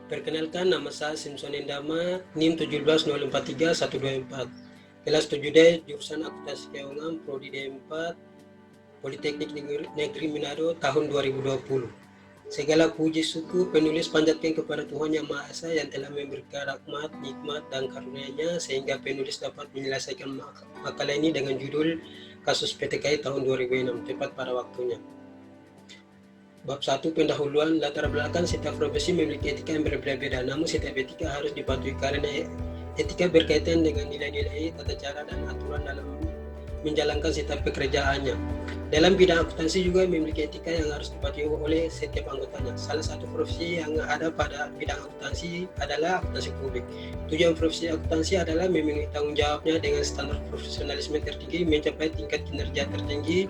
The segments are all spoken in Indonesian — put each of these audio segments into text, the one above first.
Perkenalkan, nama saya Simpson Endama, NIM 17043-124. Kelas 7D, jurusan Akuntansi Keuangan, Prodi D4, Politeknik Negeri Manado, tahun 2020. Segala puji syukur penulis panjatkan kepada Tuhan Yang Maha Esa yang telah memberikan rahmat, nikmat, dan karunia-Nya sehingga penulis dapat menyelesaikan makalah ini dengan judul Kasus PTKI tahun 2006, tepat pada waktunya. Bab 1, pendahuluan. Latar belakang setiap profesi memiliki etika yang berbeda-beda, namun setiap etika harus dipatuhi karena etika berkaitan dengan nilai-nilai, tata cara, dan aturan dalam menjalankan setiap pekerjaannya. Dalam bidang akuntansi juga memiliki etika yang harus dipatuhi oleh setiap anggotanya. Salah satu profesi yang ada pada bidang akuntansi adalah akuntansi publik. Tujuan profesi akuntansi adalah memenuhi tanggung jawabnya dengan standar profesionalisme tertinggi, mencapai tingkat kinerja tertinggi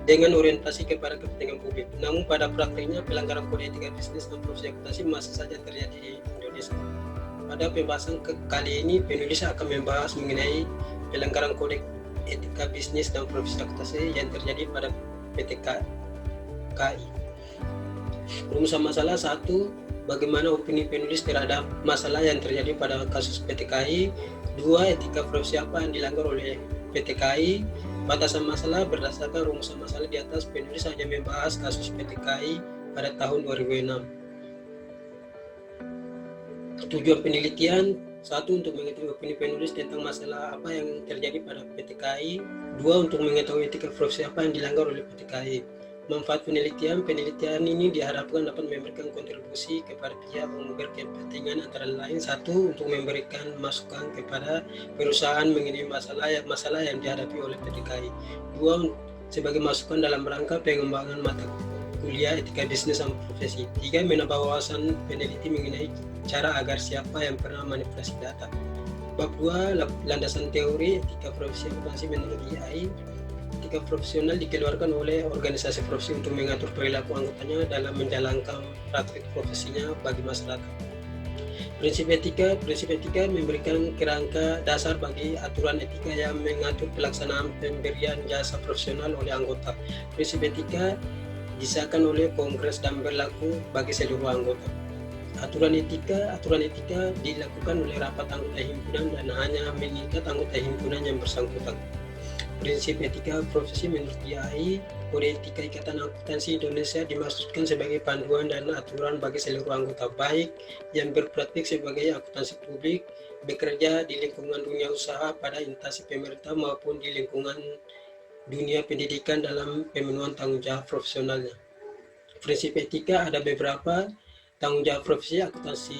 dengan orientasi kepada kepentingan publik. Namun pada praktiknya pelanggaran kode etika bisnis dan profesi akuntansi masih saja terjadi di Indonesia. Pada pembahasan kali ini penulis akan membahas mengenai pelanggaran kode etika bisnis dan profesi akuntansi yang terjadi pada PTKI. Rumusan masalah 1. Bagaimana opini penulis terhadap masalah yang terjadi pada kasus PTKI. 2. Etika profesi apa yang dilanggar oleh PTKI. Batasan masalah. Berdasarkan rumusan masalah di atas, penulis hanya membahas kasus PTKI pada tahun 2006. Tujuan penelitian: 1. Untuk mengetahui opini penulis tentang masalah apa yang terjadi pada PTKI. 2. Untuk mengetahui etika profesi apa yang dilanggar oleh PTKI. Manfaat penelitian: penelitian ini diharapkan dapat memberikan kontribusi kepada pihak yang berkepentingan, antara lain 1. Untuk memberikan masukan kepada perusahaan mengenai masalah yang dihadapi oleh PTKI. 2. Sebagai masukan dalam rangka pengembangan mata kuliah etika bisnis dan profesi. 3. Menambah wawasan peneliti mengenai cara agar siapa yang pernah manipulasi data. Bab 2, landasan teori etika profesi akuntansi menurut IAI. Etika profesional dikeluarkan oleh organisasi profesi untuk mengatur perilaku anggotanya dalam menjalankan praktik profesinya bagi masyarakat. Prinsip etika memberikan kerangka dasar bagi aturan etika yang mengatur pelaksanaan pemberian jasa profesional oleh anggota. Prinsip etika disahkan oleh Kongres dan berlaku bagi seluruh anggota. Aturan etika dilakukan oleh rapat anggota himpunan dan hanya mengikat anggota himpunan yang bersangkutan. Prinsip etika profesi menurut IAI, Kode Etika Ikatan Akuntansi Indonesia dimaksudkan sebagai panduan dan aturan bagi seluruh anggota, baik yang berpraktik sebagai akuntansi publik, bekerja di lingkungan dunia usaha pada instansi pemerintah maupun di lingkungan dunia pendidikan dalam pemenuhan tanggung jawab profesionalnya. Prinsip etika ada beberapa: tanggung jawab profesi akuntansi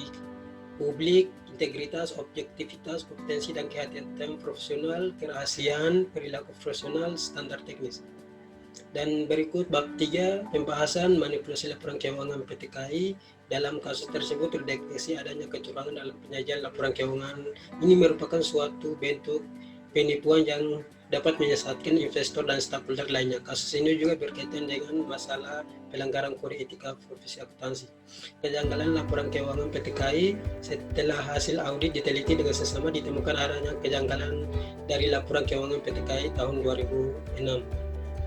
publik, integritas, objektivitas, kompetensi dan kehati-hatian profesional, kerahasiaan, perilaku profesional, standar teknis. Dan berikut bab 3, pembahasan manipulasi laporan keuangan PTKI. Dalam kasus tersebut terdeteksi adanya kecurangan dalam penyajian laporan keuangan. Ini merupakan suatu bentuk penipuan yang dapat menyesatkan investor dan stakeholder lainnya. Kasus ini juga berkaitan dengan masalah pelanggaran kode etika profesi akuntansi. Kejanggalan laporan keuangan PTKI: setelah hasil audit diteliti dengan sesama, ditemukan adanya kejanggalan dari laporan keuangan PTKI tahun 2006.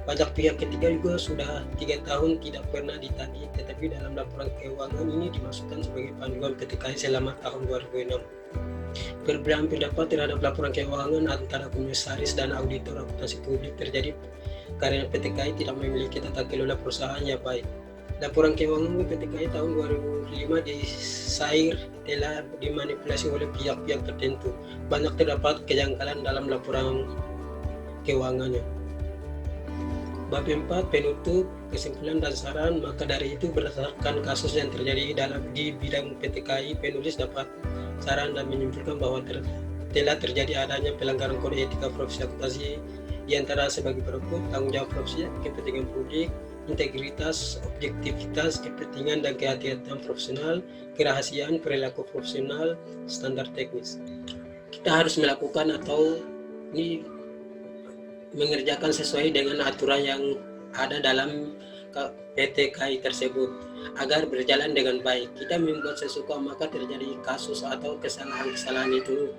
Pajak pihak ketiga juga sudah 3 tahun tidak pernah ditagih, tetapi dalam laporan keuangan ini dimasukkan sebagai panduan PTKI selama tahun 2006. Perbedaan pendapat terhadap laporan keuangan antara komisaris dan auditor akuntansi publik terjadi karena PTKI tidak memiliki tata kelola perusahaan yang baik. Laporan keuangan PTKI tahun 2005 disair telah dimanipulasi oleh pihak-pihak tertentu. Banyak terdapat kejanggalan dalam laporan keuangannya. Bab 4, penutup, kesimpulan dan saran. Maka dari itu, berdasarkan kasus yang terjadi di bidang PTKI, penulis dapat saran dan menyimpulkan bahwa telah terjadi adanya pelanggaran kode etika profesi akuntansi di antara sebagai berikut: tanggung jawab profesi, kepentingan publik, integritas, objektivitas, kepentingan dan kehati-hatian profesional, kerahasiaan, perilaku profesional, standar teknis. Kita harus melakukan atau mengerjakan sesuai dengan aturan yang ada dalam PTKI tersebut agar berjalan dengan baik. Kita membuat sesuka maka terjadi kasus atau kesalahan-kesalahan itu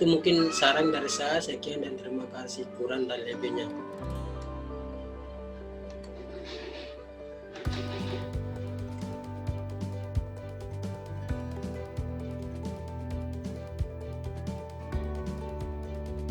mungkin saran dari saya. Sekian dan terima kasih, kurang dan lebihnya.